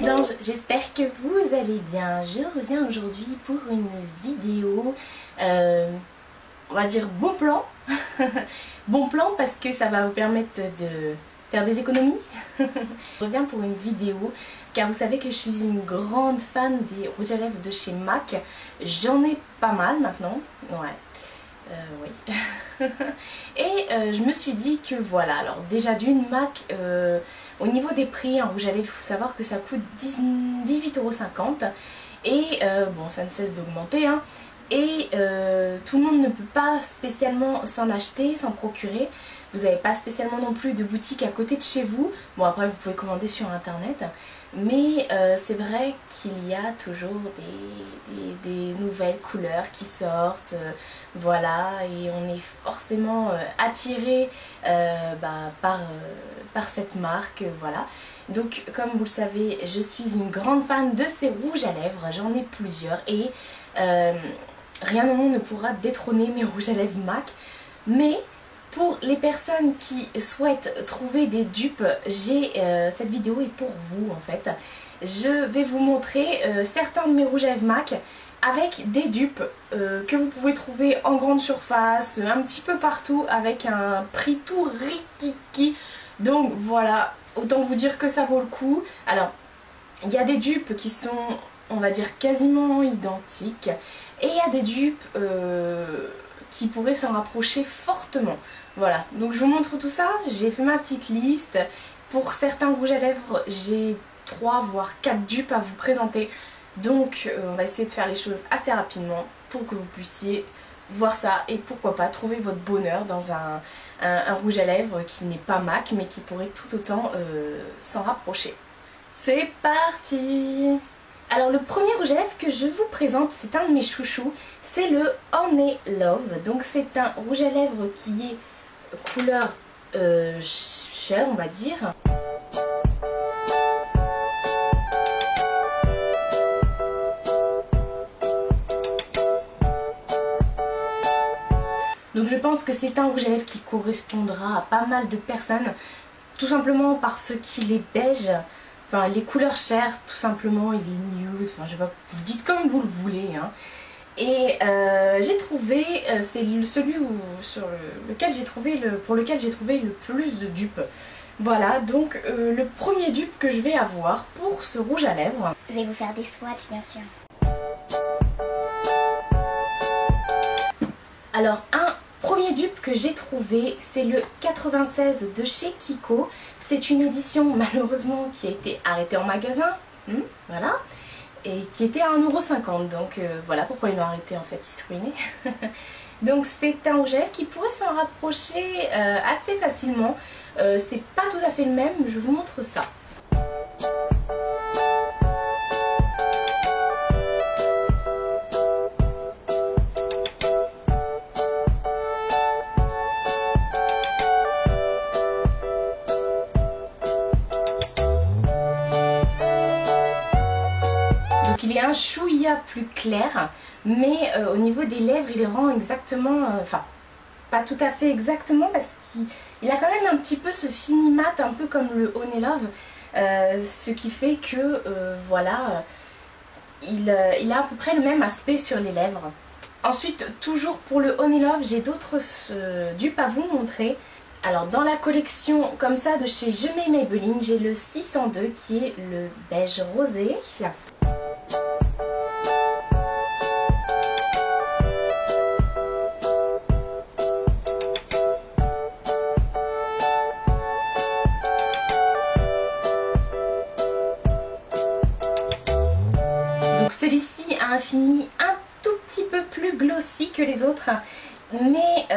petits anges, j'espère que vous allez bien. Je reviens aujourd'hui pour une vidéo, on va dire bon plan. Bon plan parce que ça va vous permettre de faire des économies. Je reviens pour une vidéo car vous savez que je suis une grande fan des rouges à lèvres de chez MAC. J'en ai pas mal maintenant, ouais. Oui. Et je me suis dit que voilà, alors déjà d'une MAC, au niveau des prix en rouge à lèvres, il faut savoir que ça coûte 18,50 € et bon, ça ne cesse d'augmenter, hein. Et tout le monde ne peut pas spécialement s'en acheter, s'en procurer. Vous n'avez pas spécialement non plus de boutique à côté de chez vous. Bon, après vous pouvez commander sur internet. Mais c'est vrai qu'il y a toujours des nouvelles couleurs qui sortent. Voilà, et on est forcément attiré par cette marque. Voilà. Donc comme vous le savez, je suis une grande fan de ces rouges à lèvres. J'en ai plusieurs et rien au monde ne pourra détrôner mes rouges à lèvres MAC. Mais pour les personnes qui souhaitent trouver des dupes, cette vidéo est pour vous en fait. Je vais vous montrer certains de mes rouges à lèvres MAC avec des dupes que vous pouvez trouver en grande surface, un petit peu partout avec un prix tout rikiki. Donc voilà, autant vous dire que ça vaut le coup. Alors, il y a des dupes qui sont, on va dire, quasiment identiques et il y a des dupes qui pourraient s'en rapprocher fortement. Voilà, donc je vous montre tout ça. J'ai fait ma petite liste. Pour certains rouges à lèvres, j'ai 3 voire 4 dupes à vous présenter. Donc on va essayer de faire les choses assez rapidement pour que vous puissiez voir ça et pourquoi pas trouver votre bonheur dans un rouge à lèvres qui n'est pas MAC mais qui pourrait tout autant s'en rapprocher. C'est parti! Alors le premier rouge à lèvres que je vous présente, c'est un de mes chouchous, c'est le Honey Love. Donc c'est un rouge à lèvres qui est couleur chair, on va dire. Donc je pense que c'est un rouge à lèvres qui correspondra à pas mal de personnes, tout simplement parce qu'il est beige, enfin les couleurs chair, tout simplement, il est nude, enfin je sais pas, vous dites comme vous le voulez, hein. Et j'ai trouvé, c'est celui pour lequel j'ai trouvé le plus de dupes. Voilà, donc le premier dupe que je vais avoir pour ce rouge à lèvres. Je vais vous faire des swatchs bien sûr. Alors un premier dupe que j'ai trouvé, c'est le 96 de chez Kiko. C'est une édition malheureusement qui a été arrêtée en magasin, voilà. Et qui était à 1,50 €, donc voilà pourquoi ils l'ont arrêté en fait, ils se ruinaient. Donc c'est un rouge à lèvres qui pourrait s'en rapprocher assez facilement. C'est pas tout à fait le même, je vous montre ça. Donc il est un chouïa plus clair, mais au niveau des lèvres il rend exactement, enfin pas tout à fait exactement parce qu'il a quand même un petit peu ce fini mat, un peu comme le Honey Love, ce qui fait que voilà, il a à peu près le même aspect sur les lèvres. Ensuite, toujours pour le Honey Love, j'ai d'autres dupes à vous montrer. Alors dans la collection comme ça de chez Je mets Maybelline, j'ai le 602 qui est le beige rosé. Celui-ci a un fini un tout petit peu plus glossy que les autres, mais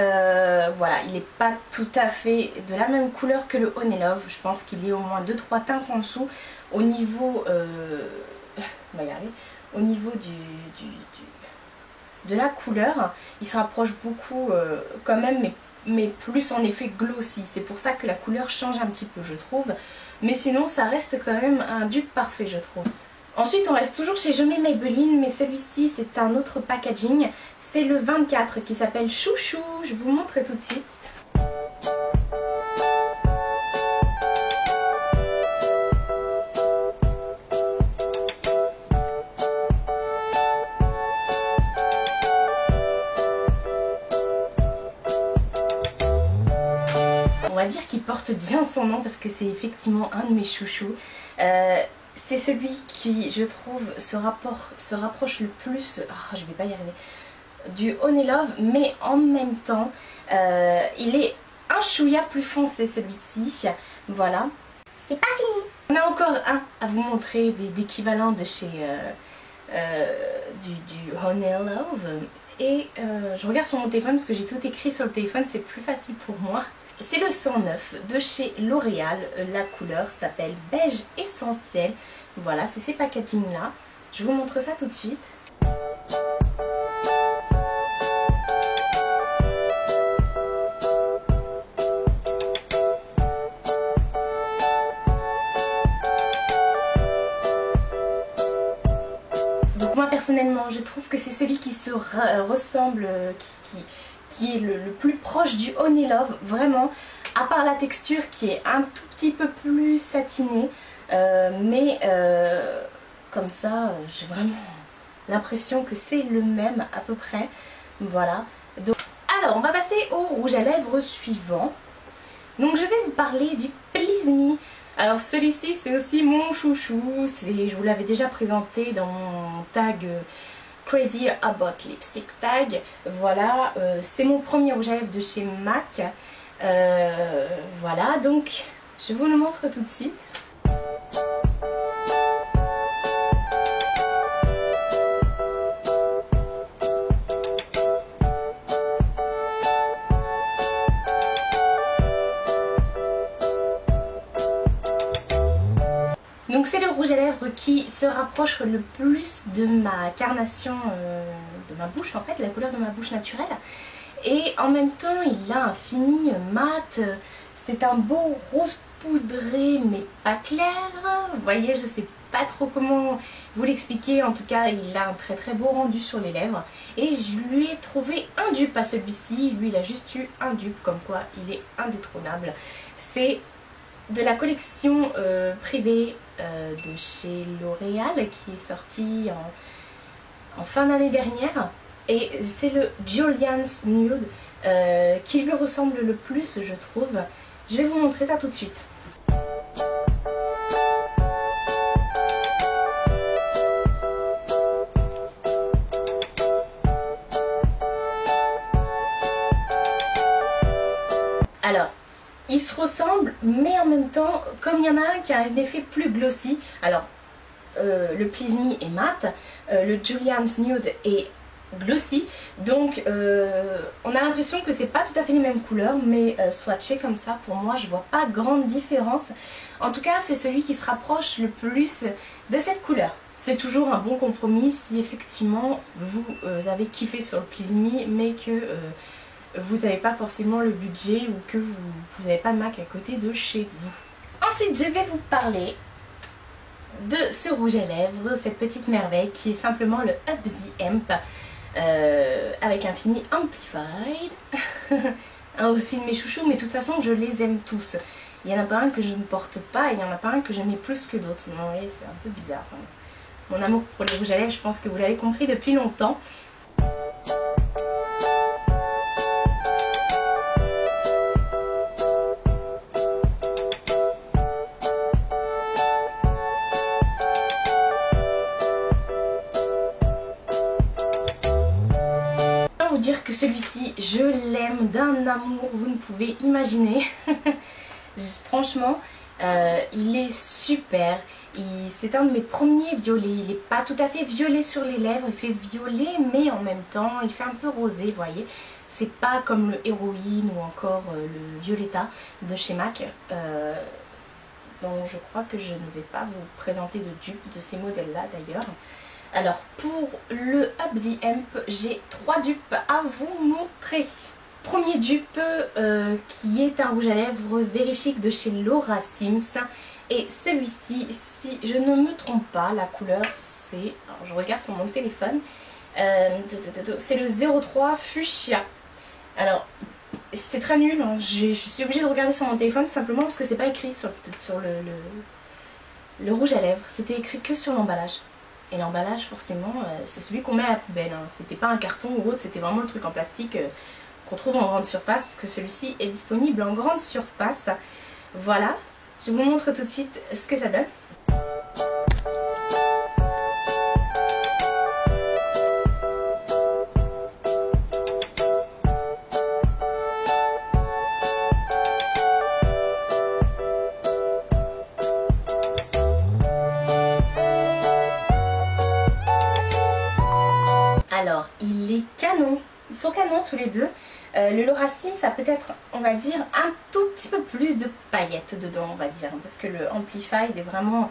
voilà, il n'est pas tout à fait de la même couleur que le Honey Love. Je pense qu'il est au moins 2-3 teintes en dessous au niveau, au niveau de la couleur. Il se rapproche beaucoup quand même, mais plus en effet glossy. C'est pour ça que la couleur change un petit peu, je trouve. Mais sinon, ça reste quand même un dupe parfait, je trouve. Ensuite on reste toujours chez Je mets Maybelline, mais celui-ci c'est un autre packaging. C'est le 24 qui s'appelle Chouchou, je vous montre tout de suite. va dire qu'il porte bien son nom parce que c'est effectivement un de mes chouchous. C'est celui qui, je trouve, se rapproche le plus, je vais pas y arriver, du Honey Love, mais en même temps, il est un chouïa plus foncé celui-ci. Voilà. C'est pas fini. On a encore un à vous montrer d'équivalent de chez du Honey Love. Et je regarde sur mon téléphone parce que j'ai tout écrit sur le téléphone, c'est plus facile pour moi. C'est le 109 de chez L'Oréal. La couleur s'appelle beige essentiel. Voilà, c'est ces packaging là. Je vous montre ça tout de suite. Donc moi personnellement, je trouve que c'est celui qui se ressemble, qui est le plus proche du Honey Love, vraiment, à part la texture qui est un tout petit peu plus satinée, mais comme ça, j'ai vraiment l'impression que c'est le même à peu près, voilà. Donc, alors, on va passer au rouge à lèvres suivant. Donc je vais vous parler du Please Me. Alors celui-ci c'est aussi mon chouchou, je vous l'avais déjà présenté dans mon tag Crazy About Lipstick tag. Voilà, c'est mon premier rouge à lèvres de chez MAC. Voilà, donc je vous le montre tout de suite. Donc c'est le rouge à lèvres qui se rapproche le plus de ma carnation, de ma bouche en fait, la couleur de ma bouche naturelle. Et en même temps il a un fini mat, c'est un beau rose poudré mais pas clair. Vous voyez, je sais pas trop comment vous l'expliquer, en tout cas il a un très beau rendu sur les lèvres. Et je lui ai trouvé un dupe à celui-ci, lui il a juste eu un dupe, comme quoi il est indétrônable. C'est de la collection privée de chez L'Oréal qui est sortie en fin d'année dernière, et c'est le Julian's Nude qui lui ressemble le plus, je trouve. Je vais vous montrer ça tout de suite. Alors, ils se ressemblent, mais en même temps, comme il y en a un qui a un effet plus glossy, alors le Please Me est mat, le Julian's Nude est glossy, donc on a l'impression que c'est pas tout à fait les mêmes couleurs, mais swatché comme ça, pour moi, je vois pas grande différence. En tout cas, c'est celui qui se rapproche le plus de cette couleur. C'est toujours un bon compromis si effectivement vous avez kiffé sur le Please Me, mais que vous n'avez pas forcément le budget ou que vous n'avez pas de MAC à côté de chez vous. Ensuite, je vais vous parler de ce rouge à lèvres, cette petite merveille qui est simplement le Up the Amp avec un fini amplified. Un aussi de mes chouchous, mais de toute façon je les aime tous. Il n'y en a pas un que je ne porte pas et il n'y en a pas un que j'aimais plus que d'autres. Vous voyez, c'est un peu bizarre. Mon amour pour les rouges à lèvres, je pense que vous l'avez compris depuis longtemps. Dire que celui-ci, je l'aime d'un amour, vous ne pouvez imaginer. Franchement, il est super. C'est un de mes premiers violets. Il n'est pas tout à fait violet sur les lèvres, il fait violet, mais en même temps, il fait un peu rosé, vous voyez. C'est pas comme le Héroïne ou encore le Violetta de chez MAC. Donc je crois que je ne vais pas vous présenter de dupe de ces modèles-là d'ailleurs. Alors pour le Up the Amp, j'ai 3 dupes à vous montrer. Premier dupe qui est un rouge à lèvres Very Chic de chez Laura Sims. Et celui-ci, si je ne me trompe pas, la couleur c'est... Alors je regarde sur mon téléphone. C'est le 03 Fuchsia. Alors c'est très nul, hein. Je suis obligée de regarder sur mon téléphone tout simplement parce que c'est pas écrit sur le rouge à lèvres. C'était écrit que sur l'emballage. Et l'emballage forcément c'est celui qu'on met à la poubelle, hein. C'était pas un carton ou autre, c'était vraiment le truc en plastique qu'on trouve en grande surface, puisque celui-ci est disponible en grande surface. Voilà, je vous montre tout de suite ce que ça donne. Alors, il est canon, ils sont canons tous les deux. Le Laura Slim, ça peut être, on va dire, un tout petit peu plus de paillettes dedans, on va dire. Parce que le Amplified est vraiment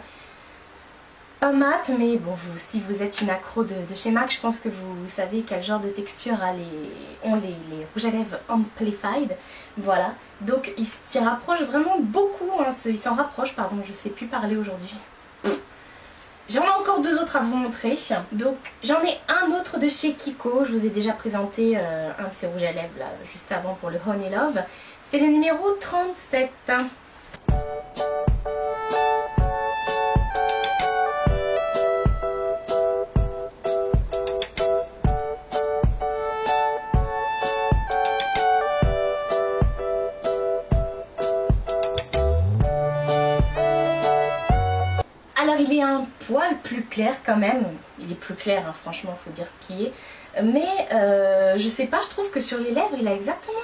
pas mat, mais bon, si vous êtes une accro de chez MAC, je pense que vous savez quel genre de texture ont les rouges à lèvres Amplified. Voilà, donc ils s'y rapprochent vraiment beaucoup, hein, ils s'en rapprochent, pardon, je sais plus parler aujourd'hui. J'en ai encore deux autres à vous montrer. Donc j'en ai un autre de chez Kiko. Je vous ai déjà présenté un de ces rouges à lèvres là, juste avant pour le Honey Love. C'est le numéro 37. Alors il est un poil plus clair quand même, il est plus clair hein, franchement faut dire ce qui est, mais je sais pas, je trouve que sur les lèvres il a exactement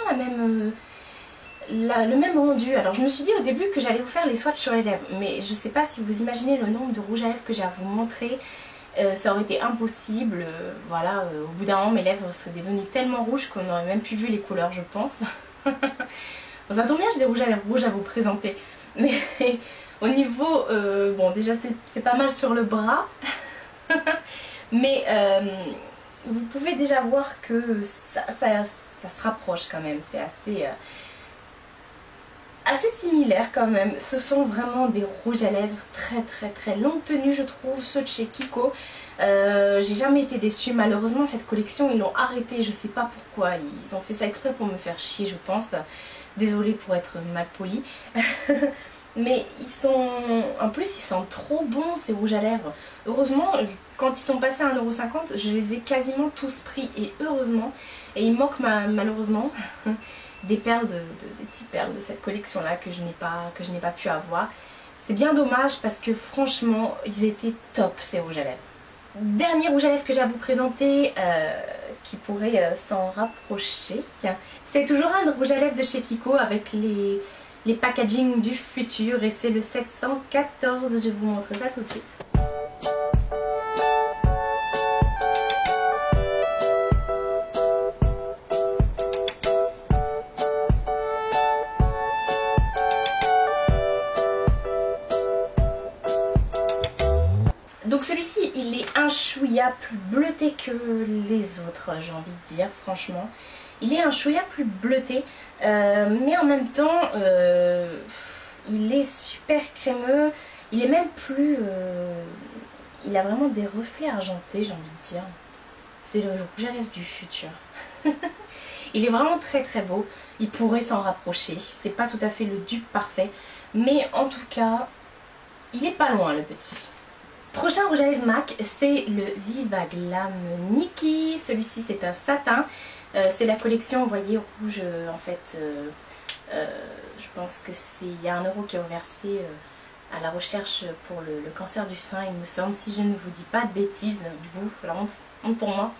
le même rendu. Alors je me suis dit au début que j'allais vous faire les swatchs sur les lèvres, mais je sais pas si vous imaginez le nombre de rouges à lèvres que j'ai à vous montrer, ça aurait été impossible, voilà, au bout d'un moment mes lèvres seraient devenues tellement rouges qu'on n'aurait même plus vu les couleurs je pense. Bon, ça tombe bien, j'ai des rouges à lèvres rouges à vous présenter, mais... Au niveau, bon déjà c'est pas mal sur le bras, mais vous pouvez déjà voir que ça se rapproche quand même, c'est assez similaire quand même. Ce sont vraiment des rouges à lèvres très longue tenue je trouve, ceux de chez Kiko. J'ai jamais été déçue, malheureusement cette collection ils l'ont arrêtée, je sais pas pourquoi, ils ont fait ça exprès pour me faire chier je pense, désolée pour être mal polie. Mais ils sont, en plus ils sentent trop bon ces rouges à lèvres. Heureusement quand ils sont passés à 1,50 €, je les ai quasiment tous pris et heureusement. Et il manque malheureusement des perles, des petites perles de cette collection là que je n'ai pas pu avoir. C'est bien dommage parce que franchement ils étaient top ces rouges à lèvres. Dernier rouge à lèvres que j'ai à vous présenter qui pourrait s'en rapprocher. C'est toujours un rouge à lèvres de chez Kiko avec les packaging du futur et c'est le 714, je vous montre ça tout de suite. Donc celui-ci il est un chouïa plus bleuté que les autres, j'ai envie de dire franchement. Il est un chouïa plus bleuté, mais en même temps, il est super crémeux. Il est même plus... il a vraiment des reflets argentés, j'ai envie de dire. C'est le rouge à lèvres du futur. Il est vraiment très beau. Il pourrait s'en rapprocher. C'est pas tout à fait le dupe parfait. Mais en tout cas, il est pas loin le petit. Prochain rouge à lèvres MAC, c'est le Viva Glam Nikki. Celui-ci c'est un satin. C'est la collection, vous voyez, rouge en fait, je pense que il y a 1 € qui est reversé à la recherche pour le cancer du sein il me semble, si je ne vous dis pas de bêtises, bouf, la honte pour moi.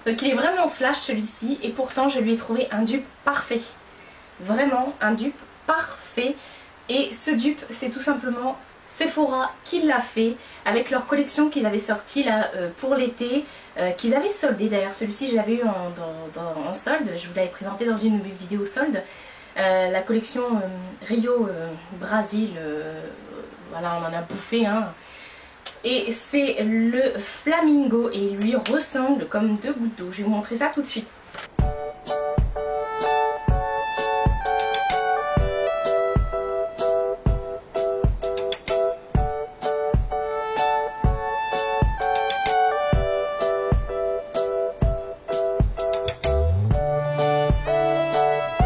Donc il est vraiment flash celui-ci et pourtant je lui ai trouvé un dupe parfait. Vraiment un dupe parfait. Et ce dupe c'est tout simplement Sephora qui l'a fait avec leur collection qu'ils avaient sortie là pour l'été, qu'ils avaient soldé d'ailleurs. Celui-ci je l'avais eu en solde, je vous l'avais présenté dans une vidéo solde. La collection Rio Brasil, voilà on en a bouffé hein. Et c'est le Flamingo et il lui ressemble comme deux gouttes d'eau. Je vais vous montrer ça tout de suite.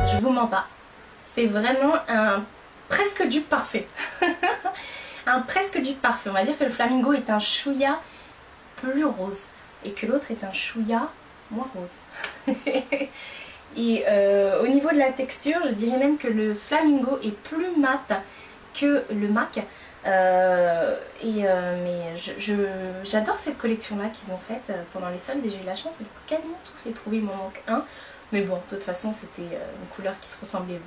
Je vous mens pas. C'est vraiment un presque dupe parfait. un presque dupe parfait. On va dire que le flamingo est un chouïa plus rose et que l'autre est un chouïa moins rose. Et au niveau de la texture, je dirais même que le flamingo est plus mat que le MAC. Mais j'adore cette collection là qu'ils ont faite pendant les soldes et j'ai eu la chance de quasiment tous les trouver. Il m'en manque un, mais bon, de toute façon c'était une couleur qui se ressemblait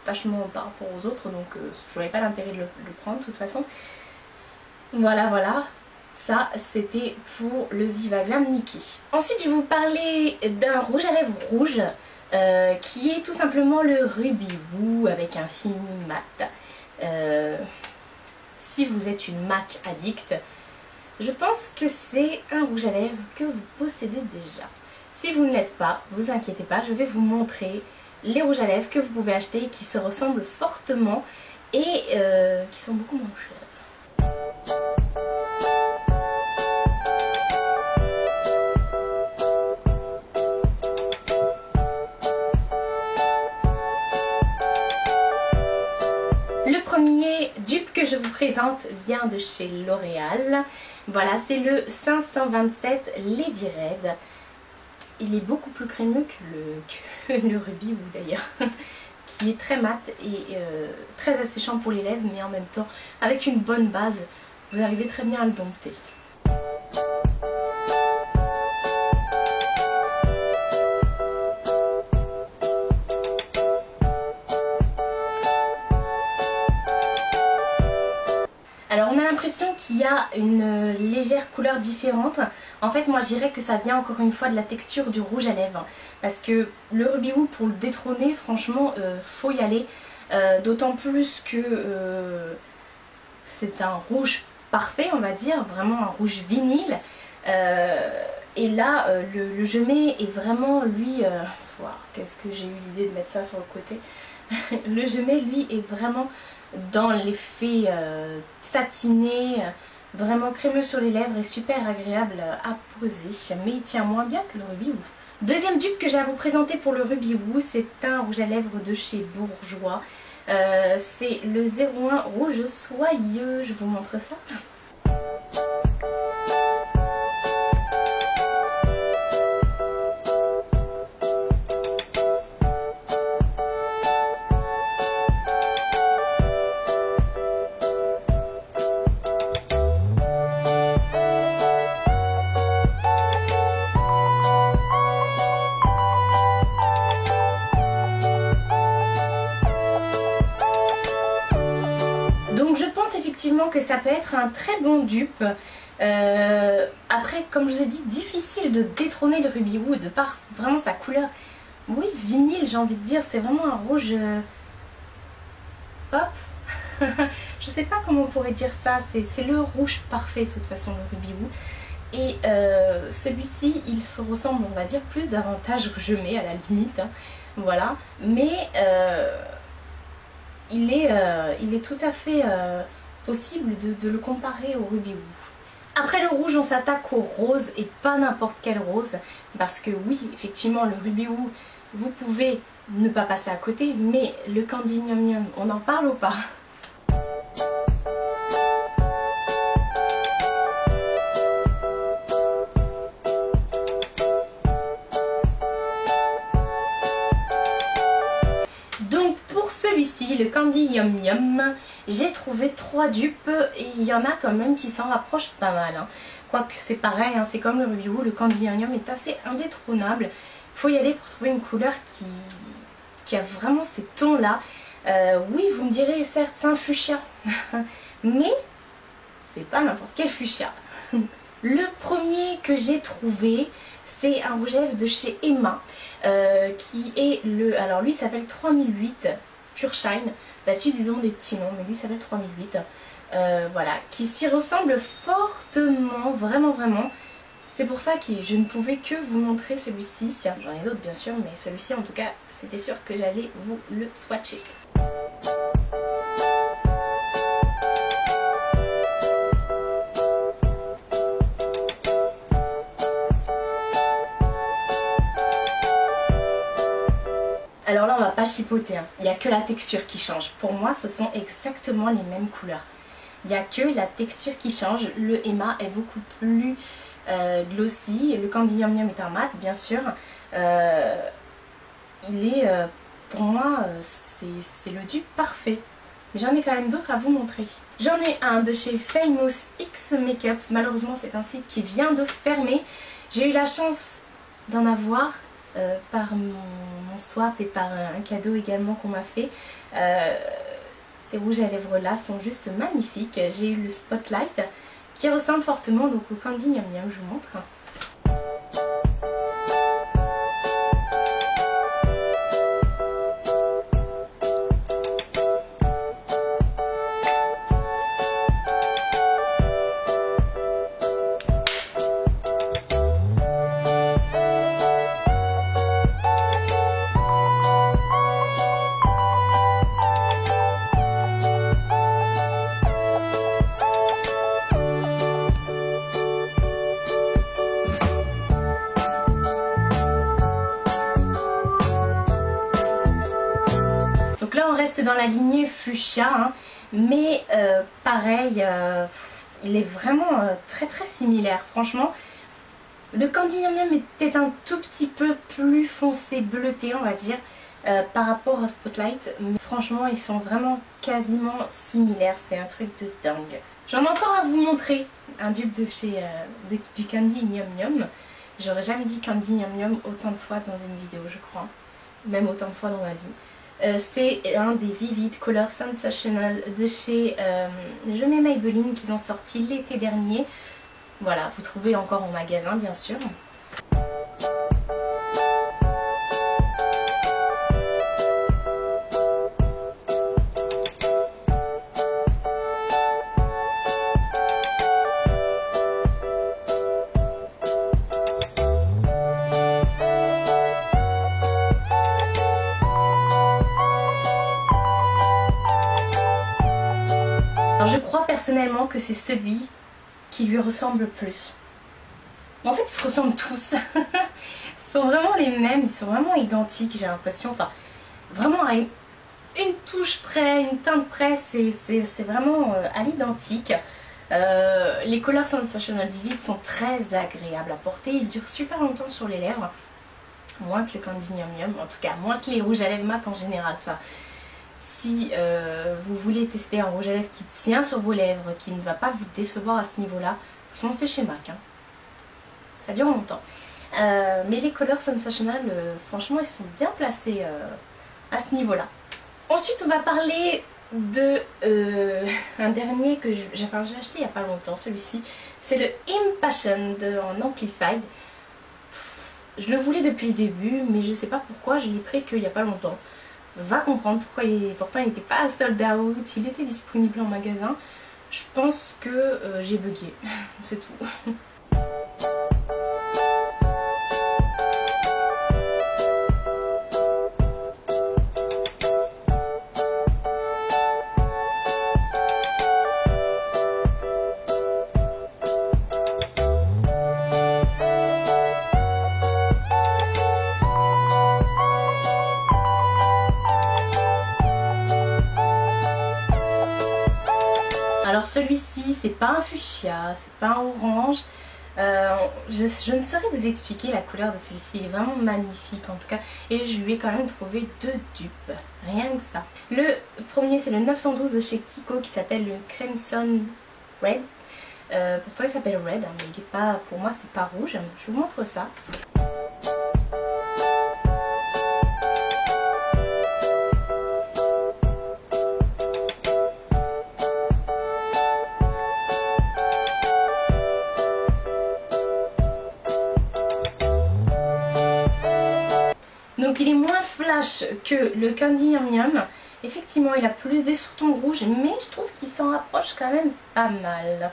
vachement par rapport aux autres, donc je n'avais pas l'intérêt de le prendre de toute façon. Voilà, ça c'était pour le Viva Glam Nikki. Ensuite je vais vous parler d'un rouge à lèvres rouge qui est tout simplement le Ruby Woo avec un fini mat. Si vous êtes une MAC addict, je pense que c'est un rouge à lèvres que vous possédez déjà. Si vous ne l'êtes pas, vous inquiétez pas, je vais vous montrer les rouges à lèvres que vous pouvez acheter qui se ressemblent fortement et qui sont beaucoup moins chers. Le premier dupe que je vous présente vient de chez L'Oréal. Voilà, c'est le 527 Lady Red. Il est beaucoup plus crémeux que le Ruby Woo d'ailleurs, qui est très mat et très asséchant pour les lèvres, mais en même temps, avec une bonne base, vous arrivez très bien à le dompter. Alors on a l'impression qu'il y a une légère couleur différente. En fait moi je dirais que ça vient encore une fois de la texture du rouge à lèvres. Parce que le Ruby Woo pour le détrôner franchement faut y aller. D'autant plus que c'est un rouge parfait on va dire, vraiment un rouge vinyle. Et là le gemet est vraiment lui... qu'est-ce que j'ai eu l'idée de mettre ça sur le côté. Le gemet lui est vraiment dans l'effet satiné, vraiment crémeux sur les lèvres et super agréable à poser, mais il tient moins bien que le Ruby Woo. Deuxième dupe que j'ai à vous présenter pour le Ruby Woo, c'est un rouge à lèvres de chez Bourjois. C'est le 01 rouge soyeux, je vous montre ça. Donc je pense effectivement que ça peut être un très bon dupe. Après, comme je vous ai dit, difficile de détrôner le Ruby Woo de par vraiment sa couleur. Oui, vinyle, j'ai envie de dire, c'est vraiment un rouge pop. Je sais pas comment on pourrait dire ça, c'est le rouge parfait de toute façon, le Ruby Woo. Et celui-ci, il se ressemble, on va dire, plus davantage au gemet à la limite. Hein. Voilà, mais il est tout à fait possible de le comparer au Ruby Woo. Après le rouge, on s'attaque au rose et pas n'importe quel rose. Parce que oui, effectivement, le Ruby Woo, vous pouvez ne pas passer à côté, mais le Candy Yum Yum, on en parle ou pas? Celui-ci, le Candy Yum Yum, j'ai trouvé 3 dupes et il y en a quand même qui s'en rapprochent pas mal. Hein. Quoique c'est pareil, hein, c'est comme le Ruby Woo, le Candy Yum Yum est assez indétrônable. Il faut y aller pour trouver une couleur qui a vraiment ces tons-là. Oui, vous me direz, certes, c'est un fuchsia, mais c'est pas n'importe quel fuchsia. Le premier que j'ai trouvé, c'est un rouge à lèvres de chez Emma, qui est le... Alors lui, il s'appelle 3008. Pure Shine, d'habitude ils ont des petits noms, mais lui s'appelle 3008, voilà, qui s'y ressemble fortement, vraiment. C'est pour ça que je ne pouvais que vous montrer celui-ci, j'en ai d'autres bien sûr, mais celui-ci en tout cas, c'était sûr que j'allais vous le swatcher. Alors là on va pas chipoter, hein. Il n'y a que la texture qui change. Pour moi ce sont exactement les mêmes couleurs. Il n'y a que la texture qui change. Le Emma est beaucoup plus glossy. Le Candy Yum Yum est un mat, bien sûr. Il est, pour moi, c'est le dupe parfait. Mais j'en ai quand même d'autres à vous montrer. J'en ai un de chez Famous X Makeup. Malheureusement, c'est un site qui vient de fermer. J'ai eu la chance d'en avoir par mon swap et par un cadeau également qu'on m'a fait. Ces rouges à lèvres là sont juste magnifiques. J'ai eu le Spotlight qui ressemble fortement donc au Candy Yum Yum, je vous montre. Donc là on reste dans la lignée fuchsia, hein, mais pareil, il est vraiment très similaire. Franchement, le Candy Yum Yum était un tout petit peu plus foncé, bleuté on va dire, par rapport au Spotlight. Mais franchement ils sont vraiment quasiment similaires, c'est un truc de dingue. J'en ai encore à vous montrer, un dupe de chez du Candy Yum Yum. J'aurais jamais dit Candy Yum Yum autant de fois dans une vidéo je crois, même autant de fois dans ma vie. C'est un des Vivid Color Sensational de chez Je mets Maybelline qu'ils ont sorti l'été dernier. Voilà, vous trouvez encore en magasin bien sûr. Alors je crois personnellement que c'est celui qui lui ressemble le plus. En fait ils se ressemblent tous. Ils sont vraiment les mêmes, ils sont vraiment identiques j'ai l'impression. Enfin vraiment à une touche près, une teinte près, c'est vraiment à l'identique. Les Color Sensational Vivid sont très agréables à porter, ils durent super longtemps sur les lèvres. Moins que le Candy Yum Yum, en tout cas moins que les rouges à lèvres MAC en général ça. Si vous voulez tester un rouge à lèvres qui tient sur vos lèvres, qui ne va pas vous décevoir à ce niveau-là, foncez chez MAC. Hein. Ça dure longtemps. Mais les Color Sensational, franchement, ils sont bien placés à ce niveau-là. Ensuite, on va parler de un dernier que j'ai acheté il n'y a pas longtemps, celui-ci. C'est le Impassioned en Amplified. Je le voulais depuis le début, mais je ne sais pas pourquoi, je l'ai pris qu'il n'y a pas longtemps. Va comprendre pourquoi pourtant il n'était pas sold out, il était disponible en magasin. Je pense que j'ai bugué, c'est tout. Alors celui-ci, c'est pas un fuchsia, c'est pas un orange. Je ne saurais vous expliquer la couleur de celui-ci, il est vraiment magnifique en tout cas. Et je lui ai quand même trouvé deux dupes, rien que ça. Le premier c'est le 912 de chez Kiko qui s'appelle le Crimson Red. Pourtant il s'appelle Red, hein, mais il est pas, pour moi c'est pas rouge. Je vous montre ça. Donc il est moins flash que le Candy Yum Yum. Effectivement il a plus des sous-tons rouges, mais je trouve qu'il s'en rapproche quand même pas mal.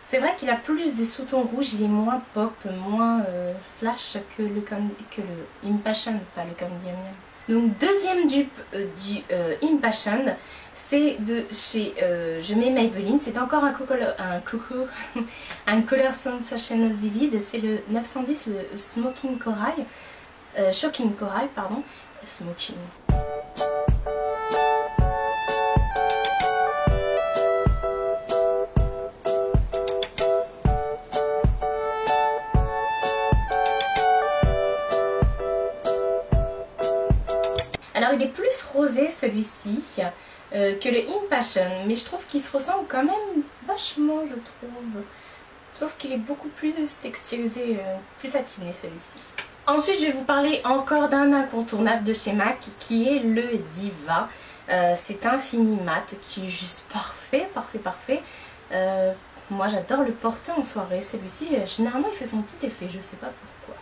C'est vrai qu'il a plus des sous-tons rouges, il est moins pop, moins flash que le Impassioned, pas le Candy Yum Yum. Donc deuxième dupe du Impassioned, c'est de chez Je mets Maybelline. C'est encore un Color Sensational Vivid, c'est le 910, le Smoking Coral. Shocking Coral, pardon. Smoking. rosé celui-ci que le Impassion, mais je trouve qu'il se ressemble quand même vachement, je trouve. Sauf qu'il est beaucoup plus texturisé, plus satiné celui-ci. Ensuite je vais vous parler encore d'un incontournable de chez MAC qui est le Diva. C'est un fini mat qui est juste parfait, parfait. Moi j'adore le porter en soirée, celui-ci généralement il fait son petit effet, je sais pas pourquoi.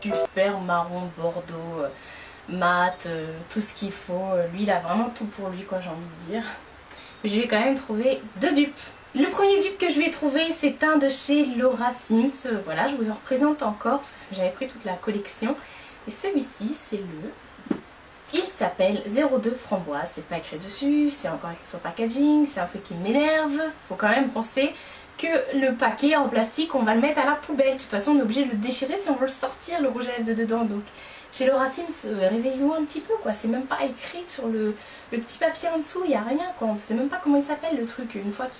Super marron bordeaux, mat, tout ce qu'il faut. Lui il a vraiment tout pour lui quoi, j'ai envie de dire. Mais je vais quand même trouver deux dupes. Le premier dupe que je vais trouver c'est un de chez Laura Sims. Voilà, je vous en représente encore parce que j'avais pris toute la collection. Et celui-ci c'est le... Il s'appelle 02 framboise, c'est pas écrit dessus, c'est encore écrit sur le packaging, c'est un truc qui m'énerve. Faut quand même penser que le paquet en plastique on va le mettre à la poubelle. De toute façon on est obligé de le déchirer si on veut le sortir le rouge à lèvres de dedans. Donc chez Laura Sims, réveillez-vous un petit peu quoi, c'est même pas écrit sur le petit papier en dessous, il n'y a rien quoi, on sait même pas comment il s'appelle le truc une fois que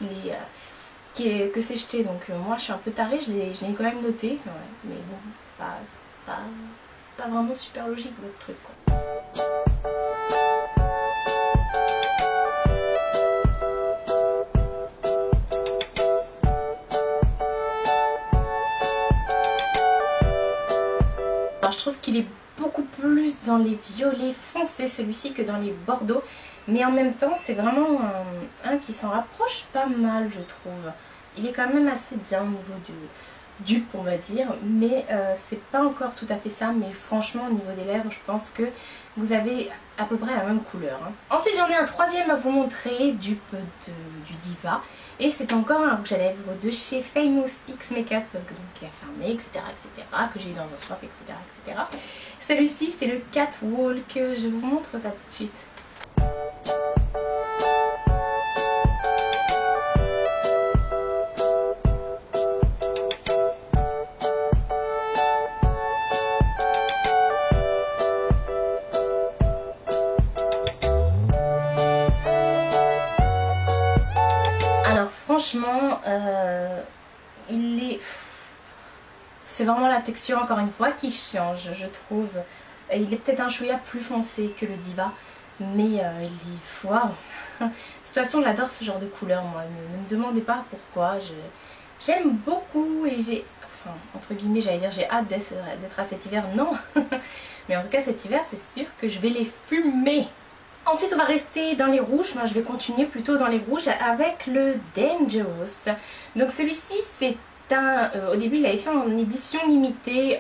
c'est jeté. Donc moi je suis un peu tarée, je l'ai quand même noté, ouais, mais bon c'est pas vraiment super logique votre truc quoi. Alors je trouve qu'il est beaucoup plus dans les violets foncés celui-ci que dans les bordeaux, mais en même temps c'est vraiment un qui s'en rapproche pas mal je trouve. Il est quand même assez bien au niveau du dupe on va dire, mais c'est pas encore tout à fait ça, mais franchement au niveau des lèvres je pense que vous avez à peu près la même couleur. Ensuite j'en ai un troisième à vous montrer, dupe du Diva, et c'est encore un rouge à lèvres de chez Famous X Makeup, qui a fermé, etc., que j'ai eu dans un swap, etc. Celui-ci c'est le Catwalk, je vous montre ça tout de suite. Franchement, c'est vraiment la texture encore une fois qui change je trouve. Il est peut-être un chouïa plus foncé que le Diva, mais il est waouh. De toute façon j'adore ce genre de couleur moi, ne me demandez pas pourquoi, j'aime beaucoup et j'ai, enfin entre guillemets j'allais dire j'ai hâte d'être à cet hiver, non. Mais en tout cas cet hiver c'est sûr que je vais les fumer. Ensuite on va rester dans les rouges, moi je vais continuer plutôt dans les rouges avec le Dangerous. Donc celui-ci c'est un, au début il avait fait en édition limitée,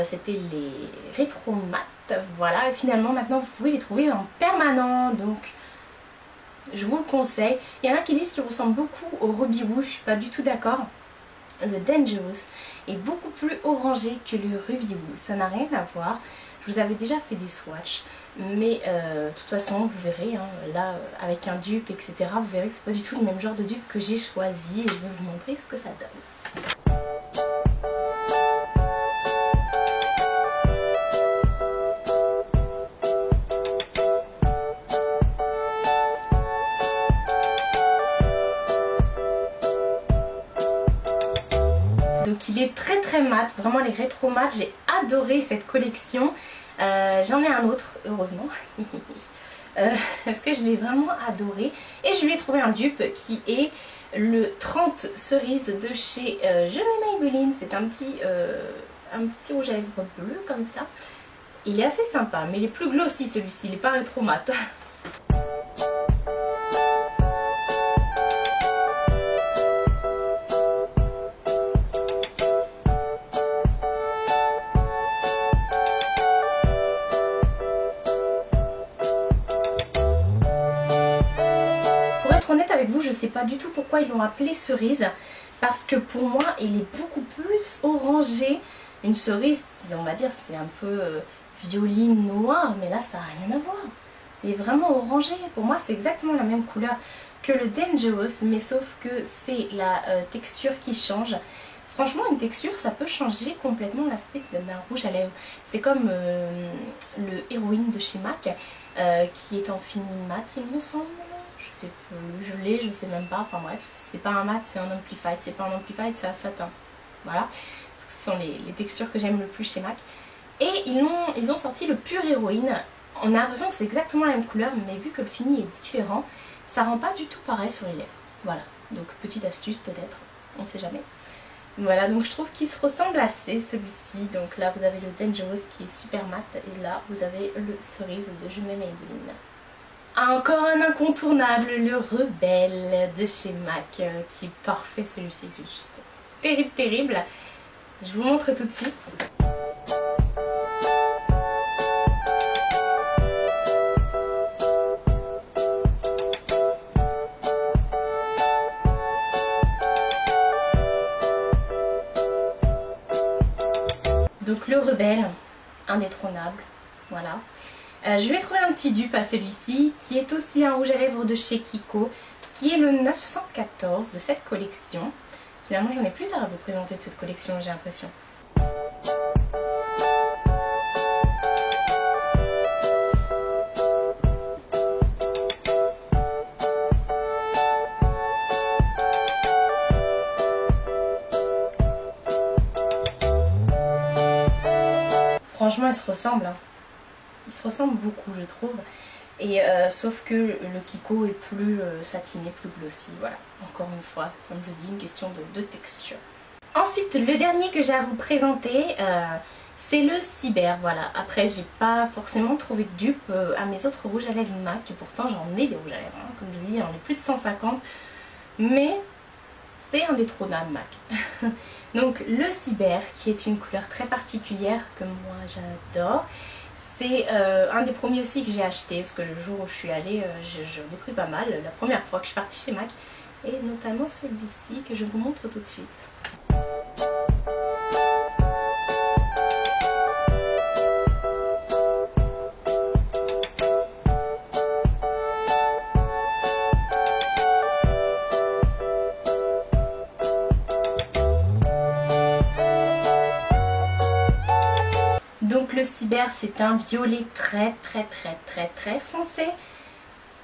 c'était les rétro mat, voilà, et finalement maintenant vous pouvez les trouver en permanent, donc je vous le conseille. Il y en a qui disent qu'il ressemble beaucoup au Ruby Rouge, je suis pas du tout d'accord. Le Dangerous est beaucoup plus orangé que le Ruby Rouge, ça n'a rien à voir. Je vous avais déjà fait des swatchs, mais de toute façon vous verrez, là avec un dupe etc, vous verrez que c'est pas du tout le même genre de dupe que j'ai choisi et je vais vous montrer ce que ça donne. Donc il est très mat, vraiment les rétro mat, j'ai adoré cette collection. J'en ai un autre, heureusement, parce que je l'ai vraiment adoré. Et je lui ai trouvé un dupe qui est le 30 cerises de chez Je mets Maybelline. C'est un petit rouge à lèvres bleu comme ça. Il est assez sympa, mais il est plus glossy celui-ci, il n'est pas rétro mat. Avec vous, je sais pas du tout pourquoi ils l'ont appelé cerise, parce que pour moi il est beaucoup plus orangé. Une cerise on va dire c'est un peu violine noir, mais là ça n'a rien à voir, il est vraiment orangé. Pour moi c'est exactement la même couleur que le Dangerous, mais sauf que c'est la texture qui change. Franchement une texture ça peut changer complètement l'aspect d'un rouge à lèvres. C'est comme le Héroïne de chez MAC. qui est en fini mat il me semble. Je sais plus, je sais même pas, enfin bref, c'est pas un mat, c'est un amplified, c'est pas un amplified, c'est un satin. Voilà, ce sont les textures que j'aime le plus chez MAC. Et ils ont sorti le pur héroïne. On a l'impression que c'est exactement la même couleur, mais vu que le fini est différent, ça rend pas du tout pareil sur les lèvres. Voilà, donc petite astuce peut-être, on sait jamais. Voilà, donc je trouve qu'il se ressemble assez celui-ci. Donc là vous avez le Dangerous qui est super mat, et là vous avez le cerise de Je m'aime Maybelline. Encore un incontournable, le Rebelle de chez MAC, qui est parfait celui-ci, juste terrible, terrible. Je vous montre tout de suite. Donc le Rebelle, indétrônable, voilà. Je vais trouver un petit dupe à celui-ci, qui est aussi un rouge à lèvres de chez Kiko, qui est le 914 de cette collection. Finalement j'en ai plusieurs à vous présenter de cette collection, j'ai l'impression. Franchement ils se ressemblent, hein. Ils se ressemblent beaucoup je trouve. Et sauf que le Kiko est plus satiné, plus glossy, voilà. Encore une fois, comme je dis, une question de texture. Ensuite, le dernier que j'ai à vous présenter, c'est le Cyber, voilà. Après, j'ai pas forcément trouvé de dupe à mes autres rouges à lèvres MAC. Et pourtant, j'en ai des rouges à lèvres, hein. Comme je vous dis, j'en ai plus de 150. Mais c'est indétrônable MAC. Donc, le Cyber, qui est une couleur très particulière que moi j'adore. C'est un des premiers aussi que j'ai acheté, parce que le jour où je suis allée, j'en ai pris pas mal, la première fois que je suis partie chez MAC, et notamment celui-ci que je vous montre tout de suite. Donc le Cyber, c'est un violet très foncé,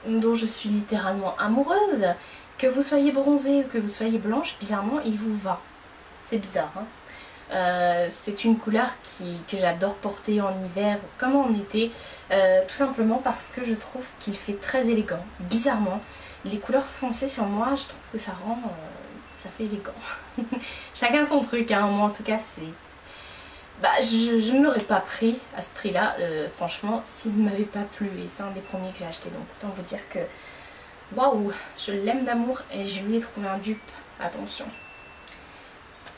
dont je suis littéralement amoureuse. Que vous soyez bronzée ou que vous soyez blanche, bizarrement il vous va. C'est bizarre, hein. C'est une couleur que j'adore porter en hiver comme en été, tout simplement parce que je trouve qu'il fait très élégant. Bizarrement, les couleurs foncées sur moi, je trouve que ça rend, ça fait élégant. Chacun son truc, hein. Moi en tout cas c'est... Bah, je ne l'aurais pas pris à ce prix là, franchement, s'il ne m'avait pas plu, et c'est un des premiers que j'ai acheté, donc autant vous dire que waouh, je l'aime d'amour et je lui ai trouvé un dupe, attention.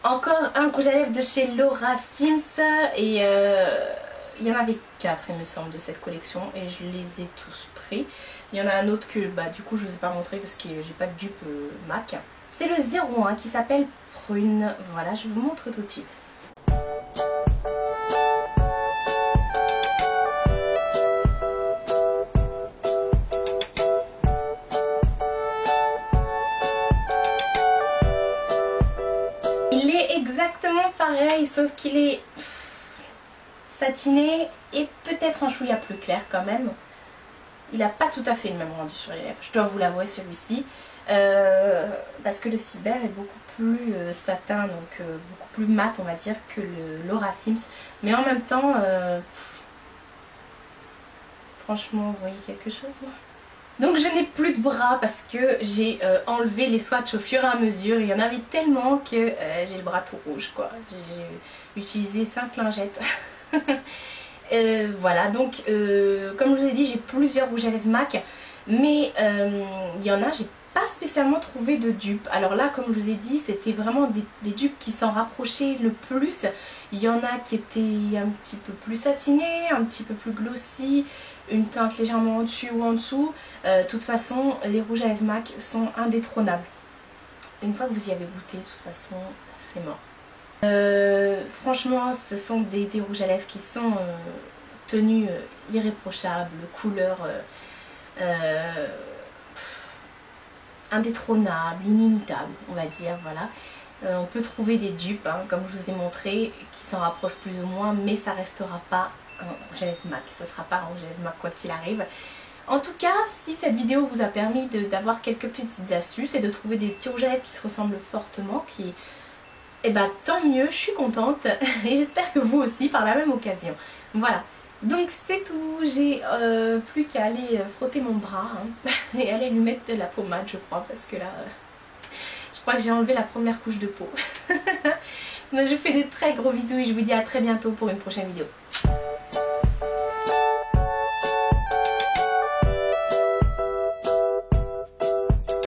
Encore un rouge à lèvres de chez Laura Sims, et il y en avait 4 il me semble de cette collection et je les ai tous pris. Il y en a un autre que bah, du coup je vous ai pas montré parce que j'ai pas de dupe MAC. C'est le 01 qui s'appelle Prune, voilà, je vous montre tout de suite. Exactement pareil, sauf qu'il est satiné et peut-être un chouïa plus clair quand même. Il n'a pas tout à fait le même rendu sur les lèvres, je dois vous l'avouer celui-ci, parce que le Cyber est beaucoup plus satin, donc beaucoup plus mat on va dire que le Laura Sims, mais en même temps franchement vous voyez quelque chose moi? Donc je n'ai plus de bras parce que j'ai enlevé les swatchs au fur et à mesure. Il y en avait tellement que j'ai le bras tout rouge quoi. J'ai utilisé 5 lingettes. Voilà, donc comme je vous ai dit, j'ai plusieurs rouges à lèvres MAC. Mais il y en a, j'ai pas spécialement trouvé de dupes. Alors là, comme je vous ai dit, c'était vraiment des dupes qui s'en rapprochaient le plus. Il y en a qui étaient un petit peu plus satinés, un petit peu plus glossy, une teinte légèrement au-dessus ou en dessous. De toute façon, les rouges à lèvres MAC sont indétrônables. Une fois que vous y avez goûté, de toute façon, c'est mort. Franchement, ce sont des rouges à lèvres qui sont tenus irréprochables, couleur indétrônable, inimitable, on va dire, voilà. On peut trouver des dupes, hein, comme je vous ai montré, qui s'en rapprochent plus ou moins, mais ça restera pas un rouge à lèvres MAC, ça sera pas un rouge à lèvres MAC quoi qu'il arrive. En tout cas, si cette vidéo vous a permis d'avoir quelques petites astuces et de trouver des petits rouges à lèvres qui se ressemblent fortement, eh ben tant mieux, je suis contente et j'espère que vous aussi par la même occasion. Voilà, donc c'est tout, j'ai plus qu'à aller frotter mon bras hein, et aller lui mettre de la pommade je crois, parce que là je crois que j'ai enlevé la première couche de peau. Je vous fais des très gros bisous et je vous dis à très bientôt pour une prochaine vidéo.